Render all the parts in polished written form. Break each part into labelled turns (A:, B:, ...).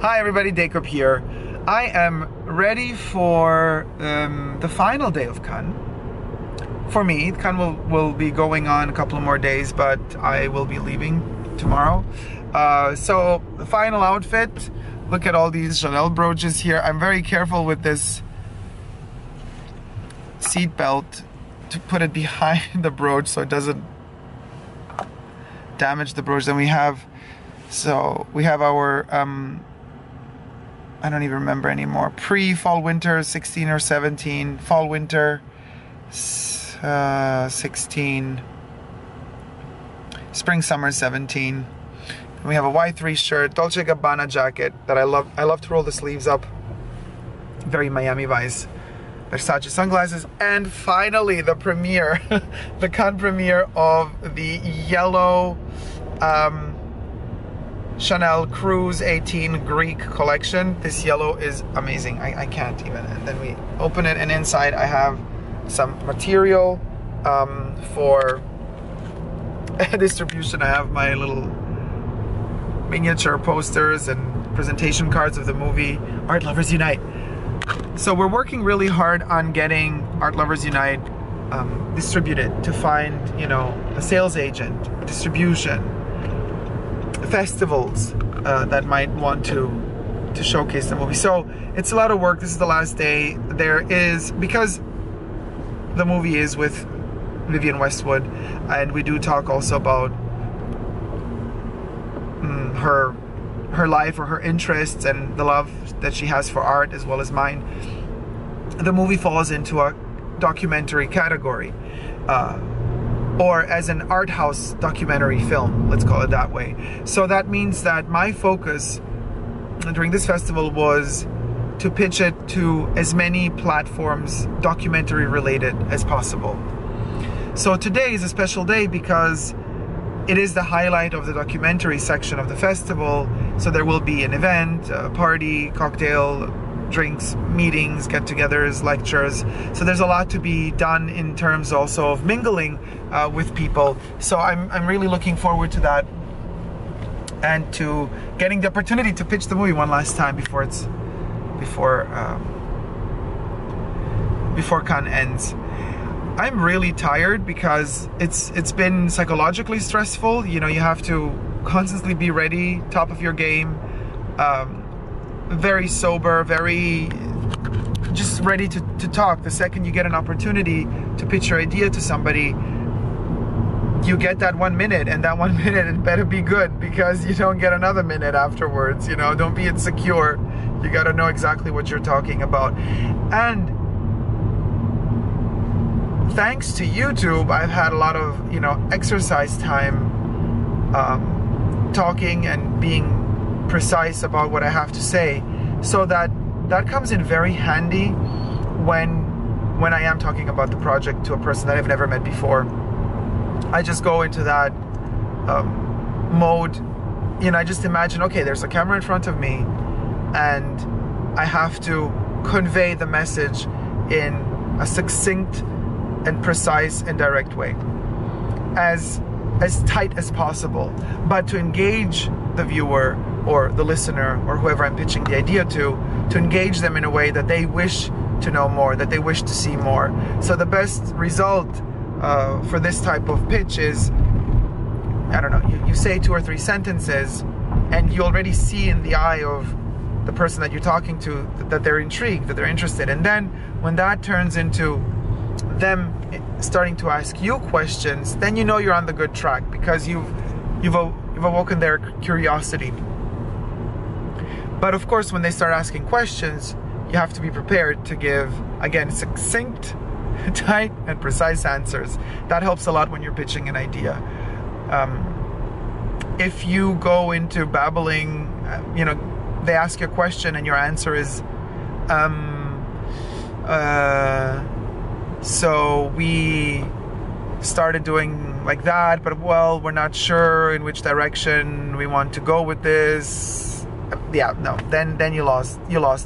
A: Hi everybody, Dacob here. I am ready for the final day of Cannes. For me, Cannes will be going on a couple of more days, but I will be leaving tomorrow. So the final outfit, look at all these Chanel brooches here. I'm very careful with this seat belt to put it behind the brooch so it doesn't damage the brooch. Then we have our I don't even remember anymore. Pre-fall winter 16 or 17, fall winter 16, spring summer 17. And we have a Y3 shirt, Dolce & Gabbana jacket that I love. I love to roll the sleeves up. Very Miami Vice. Versace sunglasses, and finally the premiere, the Cannes premiere of the yellow Chanel Cruise 18 Greek collection. This yellow is amazing. I can't even. And then we open it, and inside I have some material for distribution. I have my little miniature posters and presentation cards of the movie Art Lovers Unite. So we're working really hard on getting Art Lovers Unite distributed, to find, you know, a sales agent, distribution, festivals that might want to showcase the movie. So it's a lot of work. This is the last day. There is, because the movie is with Vivienne Westwood, and we do talk also about her life, or her interests, and the love that she has for art as well as mine. The movie falls into a documentary category, or as an art house documentary film, let's call it that way. So that means that my focus during this festival was to pitch it to as many platforms, documentary related, as possible. So today is a special day because it is the highlight of the documentary section of the festival. So there will be an event, a party, cocktail, drinks, meetings, get-togethers, lectures. So there's a lot to be done in terms also of mingling with people. So I'm really looking forward to that, and to getting the opportunity to pitch the movie one last time before Cannes ends. I'm really tired because it's been psychologically stressful. You know, you have to constantly be ready, top of your game, very sober, very just ready to talk. The second you get an opportunity to pitch your idea to somebody, you get that 1 minute, and that 1 minute it better be good, because you don't get another minute afterwards. You know, don't be insecure. You got to know exactly what you're talking about. And thanks to YouTube, I've had a lot of, you know, exercise time, talking and being precise about what I have to say. So that comes in very handy when I am talking about the project to a person that I've never met before. I just go into that mode. You know, I just imagine, okay, there's a camera in front of me, and I have to convey the message in a succinct and precise and direct way, as tight as possible, but to engage the viewer or the listener or whoever I'm pitching the idea to engage them in a way that they wish to know more, that they wish to see more. So the best result for this type of pitch is, I don't know, you say 2 or 3 sentences, and you already see in the eye of the person that you're talking to that they're intrigued, that they're interested. And then when that turns into them starting to ask you questions, then you know you're on the good track, because you've awoken their curiosity. But of course, when they start asking questions, you have to be prepared to give, again, succinct, tight, and precise answers. That helps a lot when you're pitching an idea. If you go into babbling, you know, they ask you a question and your answer is, so we started doing like that, but well, we're not sure in which direction we want to go with this. Yeah, no, then you lost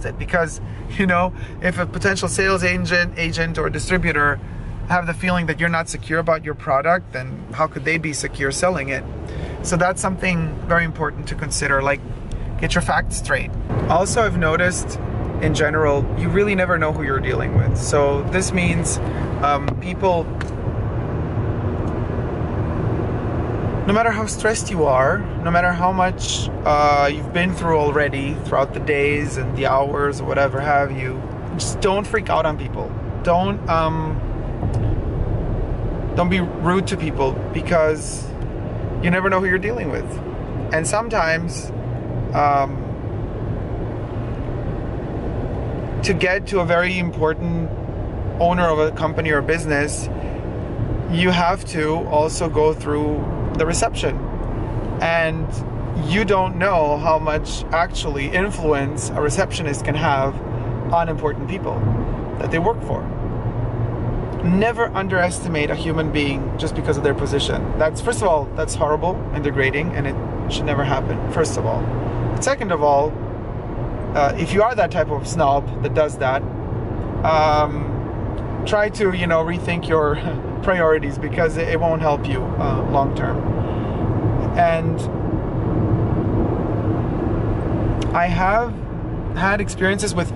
A: it, because, you know, if a potential sales agent or distributor have the feeling that you're not secure about your product, then how could they be secure selling it? So that's something very important to consider. Like, Get your facts straight. Also, I've noticed in general, you really never know who you're dealing with. So this means people, no matter how stressed you are, no matter how much you've been through already throughout the days and the hours or whatever have you, just don't freak out on people. Don't be rude to people, because you never know who you're dealing with. And sometimes to get to a very important owner of a company or business, you have to also go through the reception. And you don't know how much actually influence a receptionist can have on important people that they work for. Never underestimate a human being just because of their position. That's, first of all, that's horrible and degrading, and it should never happen, first of all. Second of all, if you are that type of snob that does that, try to, you know, rethink your priorities, because it won't help you long term. And I have had experiences with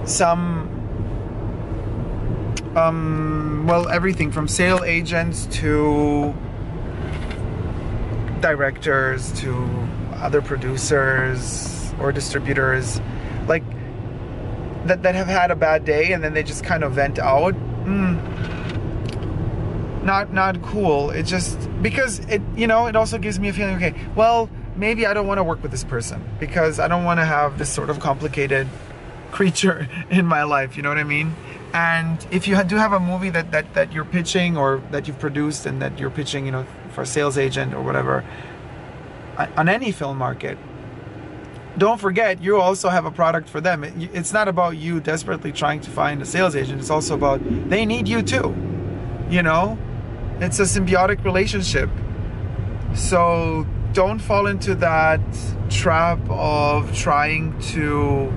A: some, well, everything from sales agents to directors to other producers or distributors, like that have had a bad day and then they just kind of vent out. Not cool. It just, because it, you know, it also gives me a feeling, okay, well, maybe I don't want to work with this person because I don't want to have this sort of complicated creature in my life, you know what I mean? And if you do have a movie that you're pitching, or that you've produced and that you're pitching, you know, for a sales agent or whatever, on any film market, don't forget you also have a product for them. It's not about you desperately trying to find a sales agent. It's also about they need you too, you know? It's a symbiotic relationship. So don't fall into that trap of trying to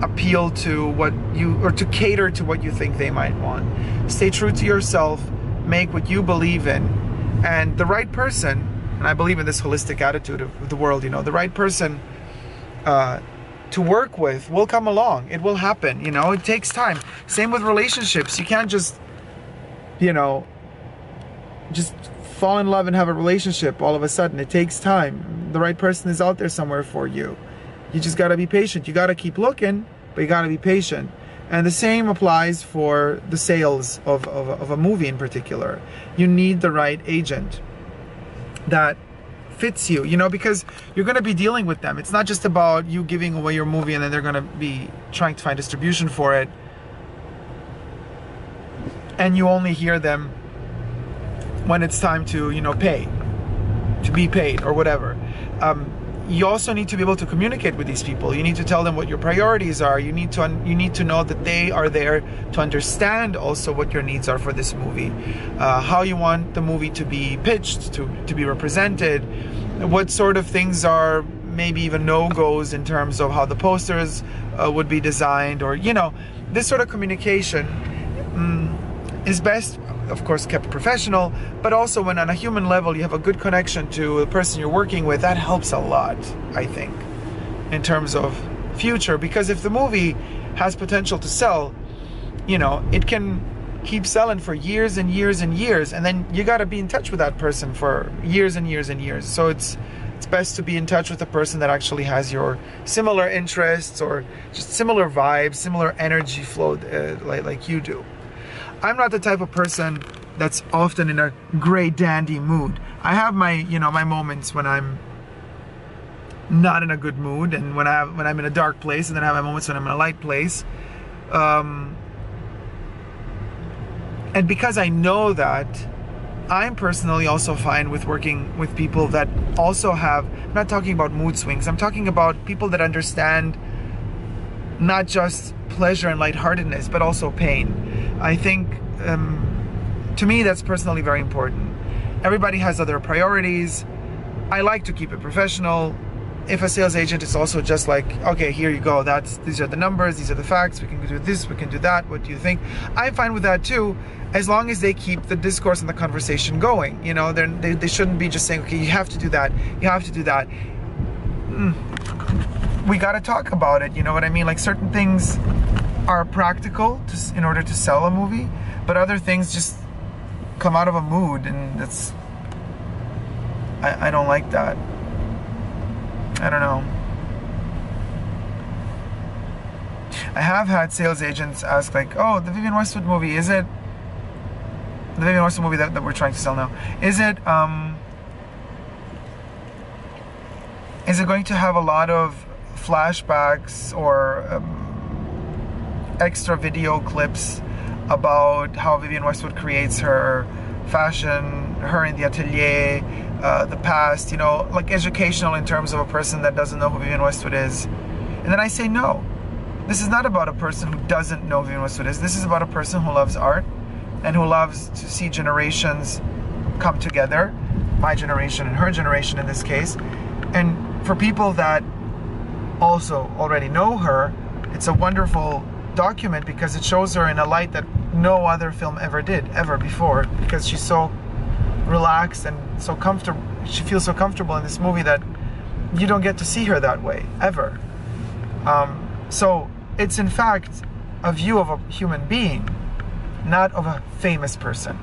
A: appeal to what you, or to cater to what you think they might want. Stay true to yourself, make what you believe in, and the right person, and I believe in this holistic attitude of the world, you know, the right person to work with will come along. It will happen, you know, it takes time. Same with relationships. You can't just, you know, just fall in love and have a relationship all of a sudden. It takes time. The right person is out there somewhere for you. You just gotta be patient. You gotta keep looking, but you gotta be patient. And the same applies for the sales of a movie in particular. You need the right agent that fits you, you know, because you're gonna be dealing with them. It's not just about you giving away your movie and then they're gonna be trying to find distribution for it, and you only hear them when it's time to, you know, to be paid or whatever. You also need to be able to communicate with these people. You need to tell them what your priorities are. You need to know that they are there to understand also what your needs are for this movie, how you want the movie to be pitched, to be represented, what sort of things are maybe even no-goes in terms of how the posters would be designed, or, you know, this sort of communication is best, of course, kept professional, but also when on a human level you have a good connection to the person you're working with, that helps a lot, I think, in terms of future. Because if the movie has potential to sell, you know, it can keep selling for years and years and years, and then you got to be in touch with that person for years and years and years. So it's best to be in touch with a person that actually has your similar interests, or just similar vibes, similar energy flow, like you do. I'm not the type of person that's often in a great dandy mood. I have my, you know, my moments when I'm not in a good mood, and when I'm in a dark place, and then I have my moments when I'm in a light place. And because I know that, I'm personally also fine with working with people that also have, I'm not talking about mood swings, I'm talking about people that understand not just pleasure and lightheartedness, but also pain. I think, to me, that's personally very important. Everybody has other priorities. I like to keep it professional. If a sales agent is also just like, okay, here you go, these are the numbers, these are the facts, we can do this, we can do that, what do you think? I'm fine with that too, as long as they keep the discourse and the conversation going. You know, they shouldn't be just saying, okay, you have to do that, you have to do that. we got to talk about it, you know what I mean? Like certain things are practical in order to sell a movie, but other things just come out of a mood, and that's, I don't like that. I don't know. I have had sales agents ask like, oh, the Vivienne Westwood movie, is it, the Vivienne Westwood movie that we're trying to sell now, is it going to have a lot of flashbacks or extra video clips about how Vivienne Westwood creates her fashion, her in the atelier, the past, you know, like educational in terms of a person that doesn't know who Vivienne Westwood is? And then I say no. This is not about a person who doesn't know who Vivienne Westwood is. This is about a person who loves art and who loves to see generations come together, my generation and her generation in this case. And for people that also already know her, it's a wonderful document because it shows her in a light that no other film ever did, ever before, because she's so relaxed and so comfortable. She feels so comfortable in this movie that you don't get to see her that way, ever. So it's in fact a view of a human being, not of a famous person.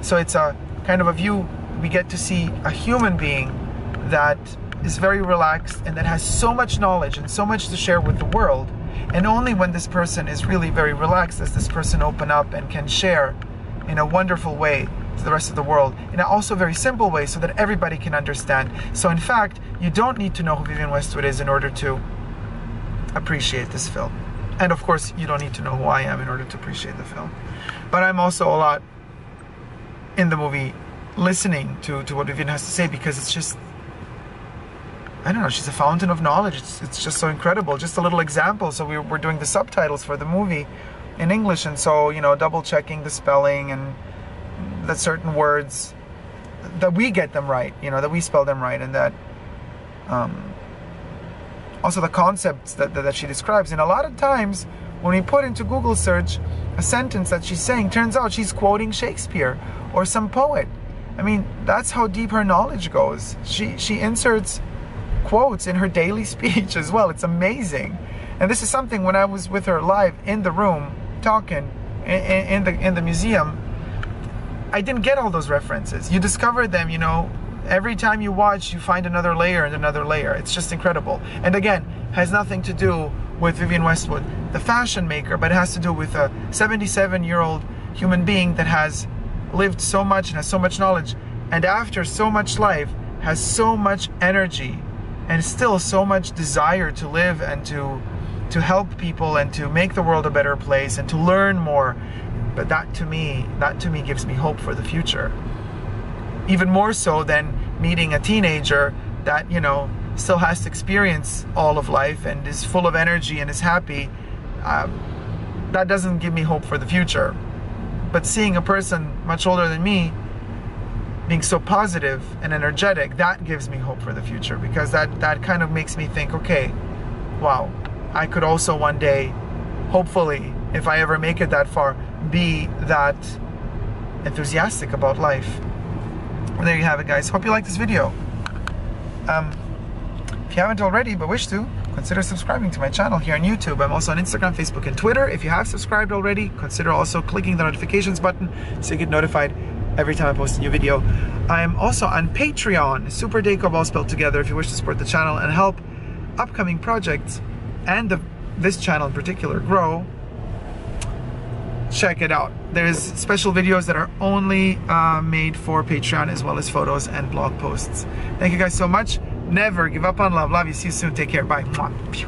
A: So it's a kind of a view, we get to see a human being that is very relaxed and that has so much knowledge and so much to share with the world. And only when this person is really very relaxed does this person open up and can share in a wonderful way to the rest of the world, in a also very simple way so that everybody can understand. So in fact, you don't need to know who Vivienne Westwood is in order to appreciate this film. And of course, you don't need to know who I am in order to appreciate the film. But I'm also a lot in the movie listening to what Vivienne has to say, because it's just, I don't know, she's a fountain of knowledge. It's just so incredible. Just a little example. So we're doing the subtitles for the movie in English, and so, you know, double checking the spelling and that certain words, that we get them right, you know, that we spell them right, and that also the concepts that she describes. And a lot of times when we put into Google search a sentence that she's saying, turns out she's quoting Shakespeare or some poet. I mean, that's how deep her knowledge goes. She inserts quotes in her daily speech as well. It's amazing. And this is something, when I was with her live in the room talking in the museum, I didn't get all those references. You discover them, you know, every time you watch, you find another layer and another layer. It's just incredible. And again, has nothing to do with Vivienne Westwood, the fashion maker, but it has to do with a 77-year-old human being that has lived so much and has so much knowledge, and after so much life has so much energy and still so much desire to live and to help people and to make the world a better place and to learn more. But that to me gives me hope for the future. Even more so than meeting a teenager that, you know, still has to experience all of life and is full of energy and is happy. That doesn't give me hope for the future. But seeing a person much older than me being so positive and energetic, that gives me hope for the future, because that kind of makes me think, okay, wow, I could also one day, hopefully, if I ever make it that far, be that enthusiastic about life. Well, there you have it, guys. Hope you like this video. If you haven't already but wish to, consider subscribing to my channel here on YouTube. I'm also on Instagram, Facebook, and Twitter. If you have subscribed already, consider also clicking the notifications button so you get notified every time I post a new video. I'm also on Patreon, Super Dacob, all spelled together, if you wish to support the channel and help upcoming projects and this channel in particular grow. Check it out. There's special videos that are only made for Patreon, as well as photos and blog posts. Thank you guys so much. Never give up on love. Love you. See you soon. Take care. Bye. Mwah.